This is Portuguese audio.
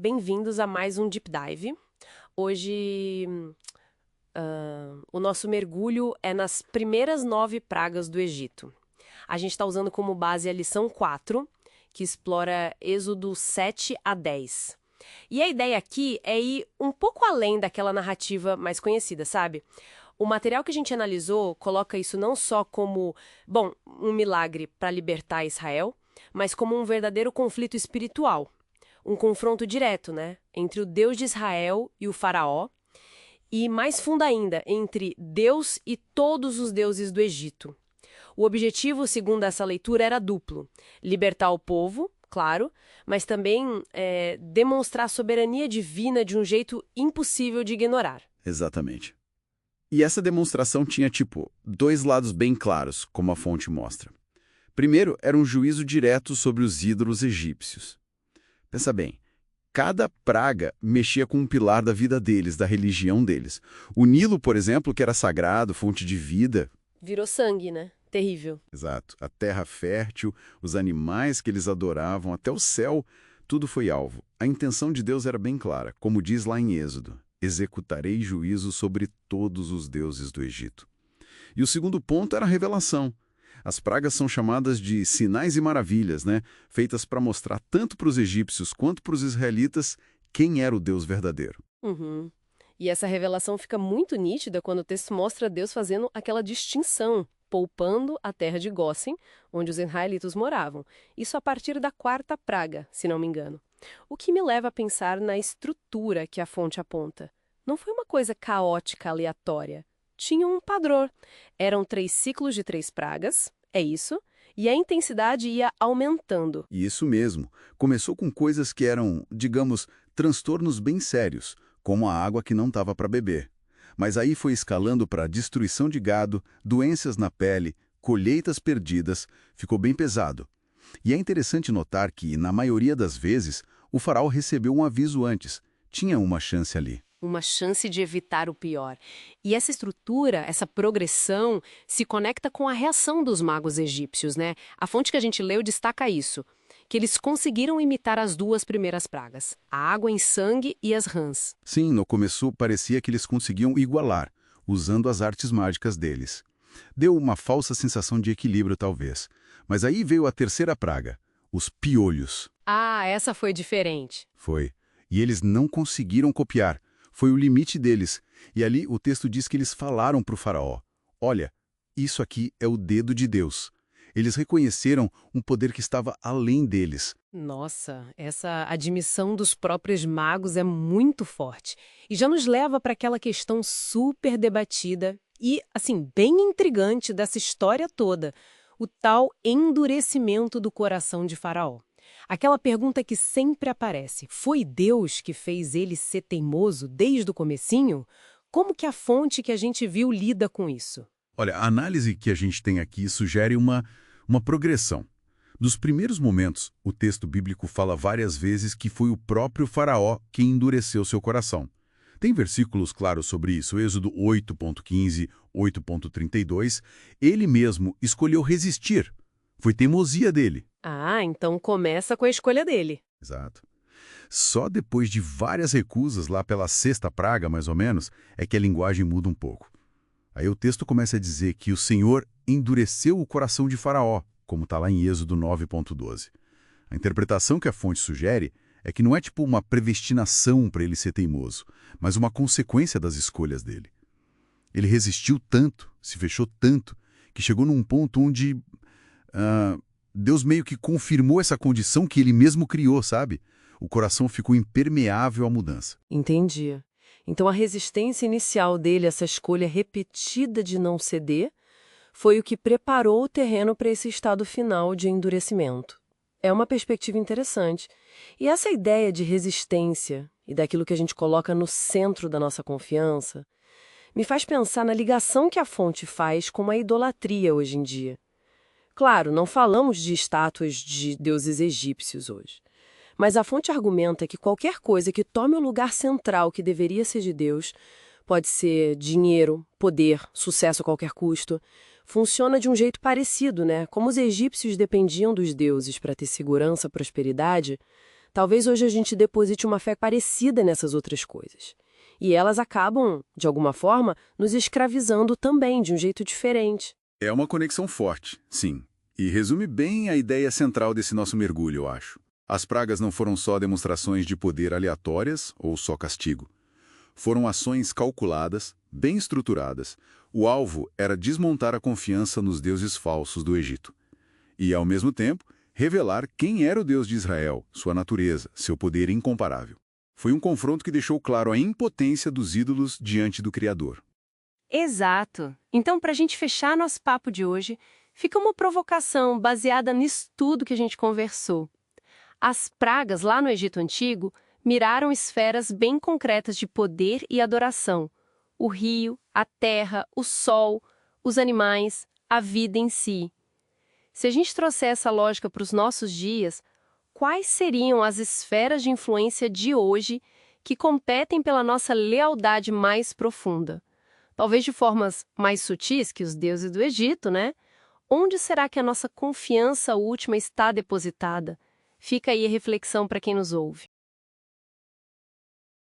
Bem-vindos a mais um Deep Dive. Hoje, o nosso mergulho é nas primeiras 9 pragas do Egito. A gente está usando como base a lição 4, que explora Êxodo 7 a 10. E a ideia aqui é ir um pouco além daquela narrativa mais conhecida, sabe? O material que a gente analisou coloca isso não só como, bom, um milagre para libertar Israel, mas como um verdadeiro conflito espiritual. Um confronto direto, né, entre o Deus de Israel e o faraó, e mais fundo ainda, entre Deus e todos os deuses do Egito. O objetivo, segundo essa leitura, era duplo: libertar o povo, claro, mas também demonstrar a soberania divina de um jeito impossível de ignorar. Exatamente. E essa demonstração tinha, dois lados bem claros, como a fonte mostra. Primeiro, era um juízo direto sobre os ídolos egípcios. Pensa bem, cada praga mexia com um pilar da vida deles, da religião deles. O Nilo, por exemplo, que era sagrado, fonte de vida. Virou sangue, né? Terrível. Exato. A terra fértil, os animais que eles adoravam, até o céu, tudo foi alvo. A intenção de Deus era bem clara, como diz lá em Êxodo: executarei juízo sobre todos os deuses do Egito. E o segundo ponto era a revelação. As pragas são chamadas de sinais e maravilhas, né? Feitas para mostrar tanto para os egípcios quanto para os israelitas quem era o Deus verdadeiro. Uhum. E essa revelação fica muito nítida quando o texto mostra Deus fazendo aquela distinção, poupando a terra de Gósen, onde os israelitas moravam. Isso a partir da 4ª praga, se não me engano. O que me leva a pensar na estrutura que a fonte aponta. Não foi uma coisa caótica, aleatória. Tinha um padrão. Eram 3 ciclos de 3 pragas, é isso, e a intensidade ia aumentando. E isso mesmo. Começou com coisas que eram, digamos, transtornos bem sérios, como a água que não estava para beber. Mas aí foi escalando para destruição de gado, doenças na pele, colheitas perdidas, ficou bem pesado. E é interessante notar que, na maioria das vezes, o faraó recebeu um aviso antes. Tinha uma chance ali. Uma chance de evitar o pior. E essa estrutura, essa progressão, se conecta com a reação dos magos egípcios, né? A fonte que a gente leu destaca isso, que eles conseguiram imitar as 2 primeiras pragas, a água em sangue e as rãs. Sim, no começo parecia que eles conseguiam igualar, usando as artes mágicas deles. Deu uma falsa sensação de equilíbrio, talvez. Mas aí veio a 3ª praga, os piolhos. Ah, essa foi diferente. Foi. E eles não conseguiram copiar. Foi o limite deles. E ali o texto diz que eles falaram para o faraó: olha, isso aqui é o dedo de Deus. Eles reconheceram um poder que estava além deles. Nossa, essa admissão dos próprios magos é muito forte. E já nos leva para aquela questão super debatida e, assim, bem intrigante dessa história toda: o tal endurecimento do coração de Faraó. Aquela pergunta que sempre aparece: foi Deus que fez ele ser teimoso desde o comecinho? Como que a fonte que a gente viu lida com isso? Olha, a análise que a gente tem aqui sugere uma progressão. Dos primeiros momentos, o texto bíblico fala várias vezes que foi o próprio faraó quem endureceu seu coração. Tem versículos claros sobre isso, Êxodo 8.15, 8.32. Ele mesmo escolheu resistir. Foi teimosia dele. Ah, então começa com a escolha dele. Exato. Só depois de várias recusas, lá pela 6ª praga, mais ou menos, é que a linguagem muda um pouco. Aí o texto começa a dizer que o Senhor endureceu o coração de Faraó, como está lá em Êxodo 9.12. A interpretação que a fonte sugere é que não é tipo uma predestinação para ele ser teimoso, mas uma consequência das escolhas dele. Ele resistiu tanto, se fechou tanto, que chegou num ponto onde Deus meio que confirmou essa condição que ele mesmo criou, sabe? O coração ficou impermeável à mudança. Entendi. Então a resistência inicial dele, essa escolha repetida de não ceder, foi o que preparou o terreno para esse estado final de endurecimento. É uma perspectiva interessante. E essa ideia de resistência e daquilo que a gente coloca no centro da nossa confiança me faz pensar na ligação que a fonte faz com a idolatria hoje em dia. Claro, não falamos de estátuas de deuses egípcios hoje. Mas a fonte argumenta que qualquer coisa que tome o lugar central que deveria ser de Deus, pode ser dinheiro, poder, sucesso a qualquer custo, funciona de um jeito parecido, né? Como os egípcios dependiam dos deuses para ter segurança, prosperidade, Talvez hoje a gente deposite uma fé parecida nessas outras coisas. E elas acabam, de alguma forma, nos escravizando também, de um jeito diferente. É uma conexão forte, sim. E resume bem a ideia central desse nosso mergulho, eu acho. As pragas não foram só demonstrações de poder aleatórias ou só castigo. Foram ações calculadas, bem estruturadas. O alvo era desmontar a confiança nos deuses falsos do Egito. E, ao mesmo tempo, revelar quem era o Deus de Israel, sua natureza, seu poder incomparável. Foi um confronto que deixou claro a impotência dos ídolos diante do Criador. Exato. Então, para a gente fechar nosso papo de hoje, fica uma provocação baseada nisso tudo que a gente conversou. As pragas lá no Egito Antigo miraram esferas bem concretas de poder e adoração. O rio, a terra, o sol, os animais, a vida em si. Se a gente trouxer essa lógica para os nossos dias, quais seriam as esferas de influência de hoje que competem pela nossa lealdade mais profunda? Talvez de formas mais sutis que os deuses do Egito, né? Onde será que a nossa confiança última está depositada? Fica aí a reflexão para quem nos ouve.